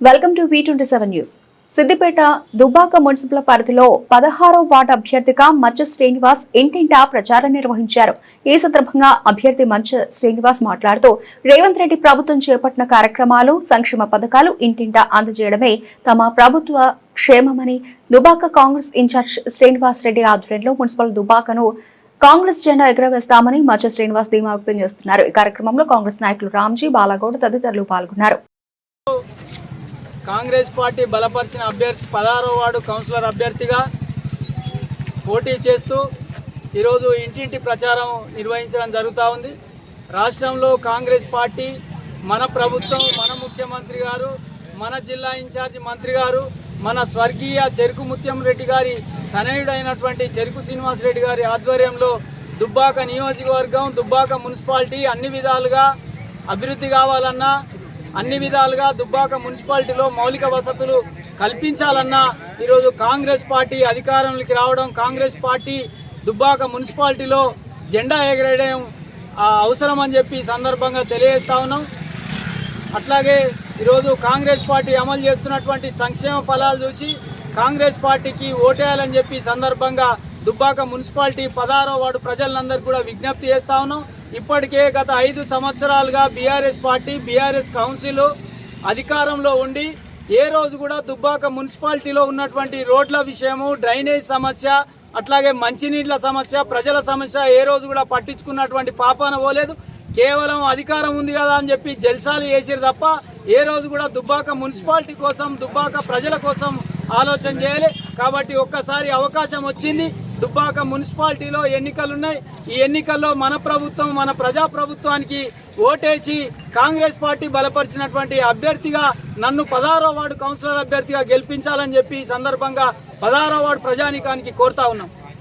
Welcome to V27 news. Siddipet Dubbaka municipal పరిధిలో 16వ ward అభ్యర్థిగా మచ్చ శ్రీనివాస్ ఇంటింటా ప్రచారం నిర్వహించారు. ఈ సందర్భంగా అభ్యర్థి మచ్చ శ్రీనివాస్ మాట్లాడుతూ రేవంత్ రెడ్డి ప్రభుత్వం చేపట్టిన కార్యక్రమాలు, సంక్షేమ పథకాలు ఇంటింటా అందజేయడమే తమ ప్రభుత్వ క్షేమమని, దుబ్బాక కాంగ్రెస్ ఇన్ఛార్జ్ శ్రీనివాస్ రెడ్డి ఆధ్వర్యంలో మున్సిపల్ దుబ్బాకను కాంగ్రెస్ జెండా ఎగురవేస్తామని మచ్చ శ్రీనివాస్ ధీమా వ్యక్తం చేస్తున్నారు. ఈ కార్యక్రమంలో కాంగ్రెస్ నాయకులు రామ్జీ, బాలగౌడ్ తదితరులు పాల్గొన్నారు. కాంగ్రెస్ పార్టీ బలపరిచిన అభ్యర్థి 16వ వార్డు కౌన్సిలర్ అభ్యర్థిగా పోటీ చేస్తూ ఈరోజు ఇంటింటి ప్రచారం నిర్వహించడం జరుగుతూ ఉంది. రాష్ట్రంలో కాంగ్రెస్ పార్టీ, మన ప్రభుత్వం, మన ముఖ్యమంత్రి గారు, మన జిల్లా ఇన్ఛార్జి మంత్రి గారు, మన స్వర్గీయ చెరుకు ముత్యం రెడ్డి గారి తనయుడైనటువంటి చెరుకు శ్రీనివాస్ రెడ్డి గారి ఆధ్వర్యంలో దుబ్బాక నియోజకవర్గం, దుబ్బాక మున్సిపాలిటీ అన్ని విధాలుగా అభివృద్ధి కావాలన్నా, అన్ని విధాలుగా దుబ్బాక మున్సిపాలిటీలో మౌలిక వసతులు కల్పించాలన్నా ఈరోజు కాంగ్రెస్ పార్టీ అధికారంలోకి రావడం, కాంగ్రెస్ పార్టీ దుబ్బాక మున్సిపాలిటీలో జెండా ఎగరేయడం అవసరం అని చెప్పి సందర్భంగా తెలియజేస్తా ఉన్నాం. అట్లాగే ఈరోజు కాంగ్రెస్ పార్టీ అమలు చేస్తున్నటువంటి సంక్షేమ ఫలాలు చూసి కాంగ్రెస్ పార్టీకి ఓటేయాలని చెప్పి సందర్భంగా దుబ్బాక మున్సిపాలిటీ 16వ వార్డు ప్రజలందరూ కూడా విజ్ఞప్తి చేస్తా ఉన్నాం. ఇప్పటికే గత 5 సంవత్సరాలుగా బీఆర్ఎస్ పార్టీ, బీఆర్ఎస్ కౌన్సిల్ అధికారంలో ఉండి ఏ రోజు కూడా దుబ్బాక మున్సిపాలిటీలో ఉన్నటువంటి రోడ్ల విషయము, డ్రైనేజ్ సమస్య, అట్లాగే మంచినీళ్ల సమస్య, ప్రజల సమస్య ఏ రోజు కూడా పట్టించుకున్నటువంటి పాపాన పోలేదు. కేవలం అధికారం ఉంది కదా అని చెప్పి జల్సాలు చేసారు తప్ప ఏ రోజు కూడా దుబ్బాక మున్సిపాలిటీ కోసం, దుబ్బాక ప్రజల కోసం ఆలోచన చేయాలి. కాబట్టి ఒక్కసారి అవకాశం వచ్చింది. దుబ్బాక మున్సిపాలిటీలో ఎన్నికలున్నాయి. ఈ ఎన్నికల్లో మన ప్రభుత్వం, మన ప్రజాప్రభుత్వానికి ఓటేసి కాంగ్రెస్ పార్టీ బలపరిచినటువంటి అభ్యర్థిగా నన్ను 16వ వార్డు కౌన్సిలర్ అభ్యర్థిగా గెలిపించాలని చెప్పి ఈ సందర్భంగా 16వ వార్డు ప్రజానీకానికి కోరుతా ఉన్నాం.